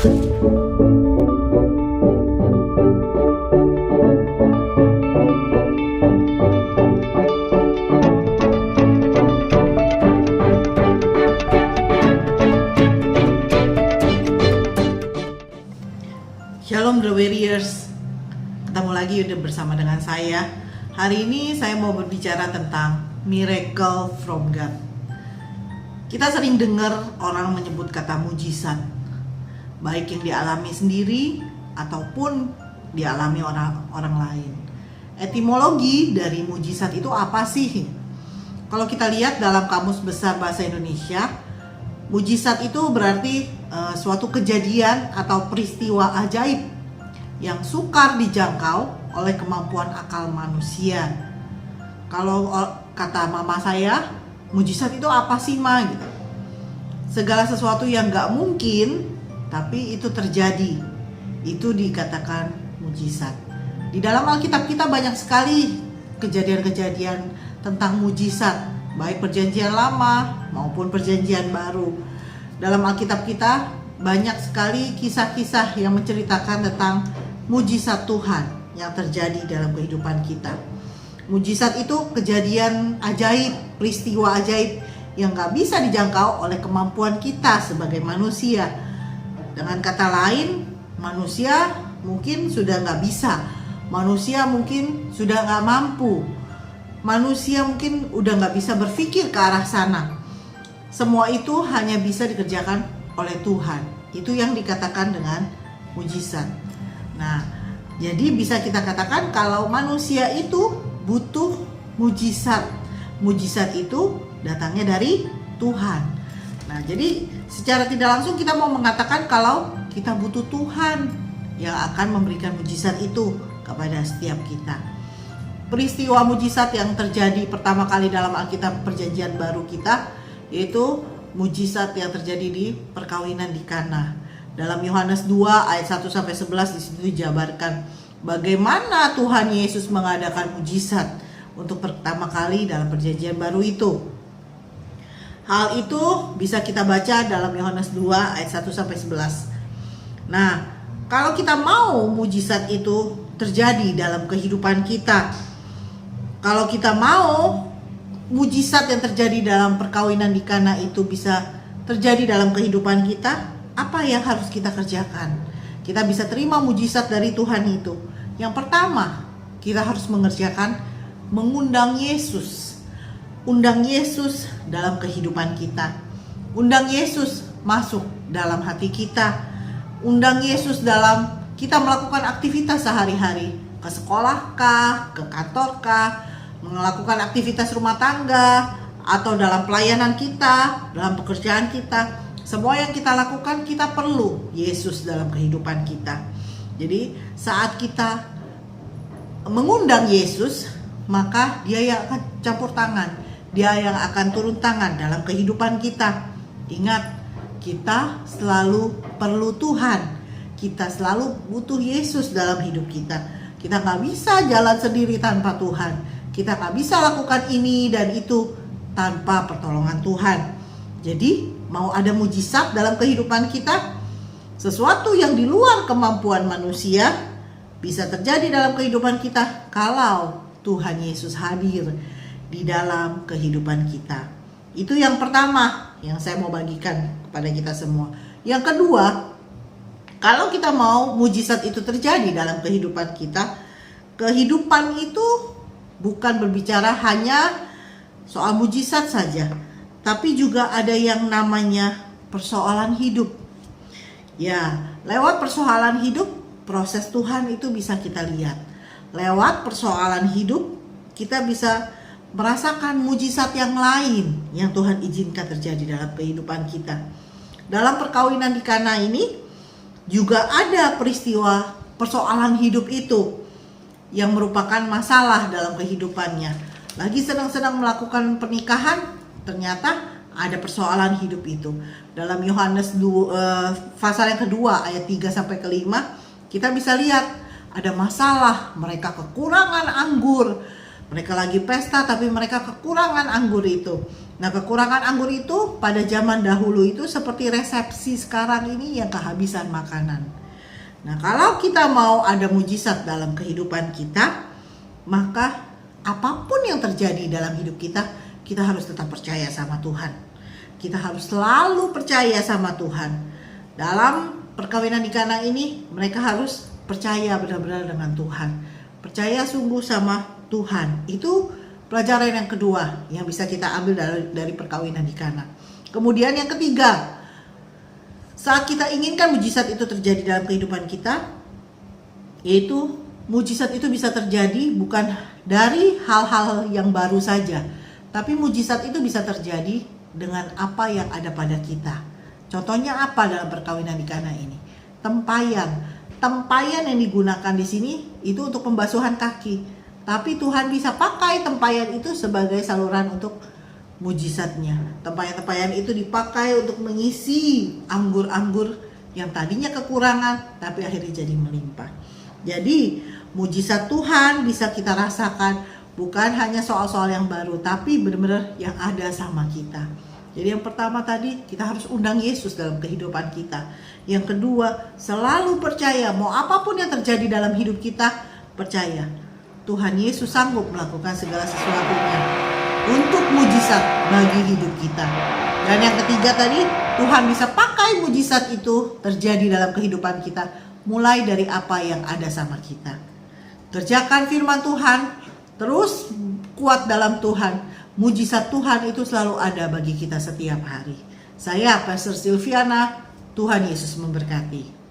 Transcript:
Shalom The Warriors, ketemu lagi udah bersama dengan saya. Hari ini saya mau berbicara tentang miracle from God. Kita sering dengar orang menyebut kata mujizat, baik yang dialami sendiri ataupun dialami orang lain. Etimologi dari mujizat itu apa sih? Kalau kita lihat dalam Kamus Besar Bahasa Indonesia, mujizat itu berarti suatu kejadian atau peristiwa ajaib yang sukar dijangkau oleh kemampuan akal manusia. Kalau kata mama saya, mujizat itu apa sih ma? Gitu. Segala sesuatu yang gak mungkin tapi itu terjadi, itu dikatakan mujizat. Di dalam Alkitab kita banyak sekali kejadian-kejadian tentang mujizat, baik perjanjian lama maupun perjanjian baru. Dalam Alkitab kita banyak sekali kisah-kisah yang menceritakan tentang mujizat Tuhan yang terjadi dalam kehidupan kita. Mujizat itu kejadian ajaib, peristiwa ajaib yang gak bisa dijangkau oleh kemampuan kita sebagai manusia. Dengan kata lain, manusia mungkin sudah gak bisa, manusia mungkin sudah gak mampu, manusia mungkin udah gak bisa berpikir ke arah sana. Semua itu hanya bisa dikerjakan oleh Tuhan. Itu yang dikatakan dengan mujizat. Nah, jadi bisa kita katakan kalau manusia itu butuh mujizat. Mujizat itu datangnya dari Tuhan. Nah, jadi secara tidak langsung kita mau mengatakan kalau kita butuh Tuhan yang akan memberikan mujizat itu kepada setiap kita. Peristiwa mujizat yang terjadi pertama kali dalam Alkitab Perjanjian Baru kita, yaitu mujizat yang terjadi di perkawinan di Kana. Dalam Yohanes 2 ayat 1-11 di situ dijabarkan bagaimana Tuhan Yesus mengadakan mujizat untuk pertama kali dalam Perjanjian Baru itu. Hal itu bisa kita baca dalam Yohanes 2 ayat 1-11. Nah, kalau kita mau mujizat itu terjadi dalam kehidupan kita, kalau kita mau mujizat yang terjadi dalam perkawinan di Kana itu bisa terjadi dalam kehidupan kita, apa yang harus kita kerjakan? Kita bisa terima mujizat dari Tuhan itu. Yang pertama, kita harus mengundang Yesus. Undang Yesus dalam kehidupan kita. Undang Yesus masuk dalam hati kita. Undang Yesus dalam kita melakukan aktivitas sehari-hari. Ke sekolah kah, ke kantor kah, melakukan aktivitas rumah tangga, atau dalam pelayanan kita, dalam pekerjaan kita. Semua yang kita lakukan, kita perlu Yesus dalam kehidupan kita. Jadi saat kita mengundang Yesus, maka Dia yang akan campur tangan, Dia yang akan turun tangan dalam kehidupan kita. Ingat, kita selalu perlu Tuhan, kita selalu butuh Yesus dalam hidup kita. Kita gak bisa jalan sendiri tanpa Tuhan. Kita gak bisa lakukan ini dan itu tanpa pertolongan Tuhan. Jadi mau ada mujizat dalam kehidupan kita, sesuatu yang di luar kemampuan manusia bisa terjadi dalam kehidupan kita kalau Tuhan Yesus hadir di dalam kehidupan kita. Itu yang pertama yang saya mau bagikan kepada kita semua. Yang kedua, kalau kita mau mujizat itu terjadi dalam kehidupan kita, kehidupan itu bukan berbicara hanya soal mujizat saja, tapi juga ada yang namanya persoalan hidup. Ya, lewat persoalan hidup, proses Tuhan itu bisa kita lihat. Lewat persoalan hidup, kita bisa merasakan mujizat yang lain yang Tuhan izinkan terjadi dalam kehidupan kita. Dalam perkawinan di Kana ini juga ada peristiwa persoalan hidup itu yang merupakan masalah dalam kehidupannya. Lagi senang-senang melakukan pernikahan, ternyata ada persoalan hidup itu. Dalam Yohanes 2, pasal yang kedua ayat 3-5, kita bisa lihat ada masalah. Mereka kekurangan anggur. Mereka lagi pesta tapi mereka kekurangan anggur itu. Nah, kekurangan anggur itu pada zaman dahulu itu seperti resepsi sekarang ini yang kehabisan makanan. Nah, kalau kita mau ada mujizat dalam kehidupan kita, maka apapun yang terjadi dalam hidup kita, kita harus tetap percaya sama Tuhan. Kita harus selalu percaya sama Tuhan. Dalam perkawinan di Kana ini, mereka harus percaya benar-benar dengan Tuhan. Percaya sungguh sama Tuhan. Itu pelajaran yang kedua yang bisa kita ambil dari perkawinan di Kana. Kemudian yang ketiga, saat kita inginkan mujizat itu terjadi dalam kehidupan kita, yaitu mujizat itu bisa terjadi bukan dari hal-hal yang baru saja, tapi mujizat itu bisa terjadi dengan apa yang ada pada kita. Contohnya apa dalam perkawinan di Kana ini? Tempayan. Tempayan yang digunakan di sini itu untuk pembasuhan kaki. Tapi Tuhan bisa pakai tempayan itu sebagai saluran untuk mujizatnya. Tempayan-tempayan itu dipakai untuk mengisi anggur-anggur yang tadinya kekurangan tapi akhirnya jadi melimpah. Jadi mujizat Tuhan bisa kita rasakan bukan hanya soal-soal yang baru, tapi benar-benar yang ada sama kita. Jadi yang pertama tadi, kita harus undang Yesus dalam kehidupan kita. Yang kedua, selalu percaya mau apapun yang terjadi dalam hidup kita, percaya Tuhan Yesus sanggup melakukan segala sesuatunya untuk mujizat bagi hidup kita. Dan yang ketiga tadi, Tuhan bisa pakai mujizat itu terjadi dalam kehidupan kita, mulai dari apa yang ada sama kita. Kerjakan firman Tuhan, terus kuat dalam Tuhan. Mujizat Tuhan itu selalu ada bagi kita setiap hari. Saya Pastor Silviana, Tuhan Yesus memberkati.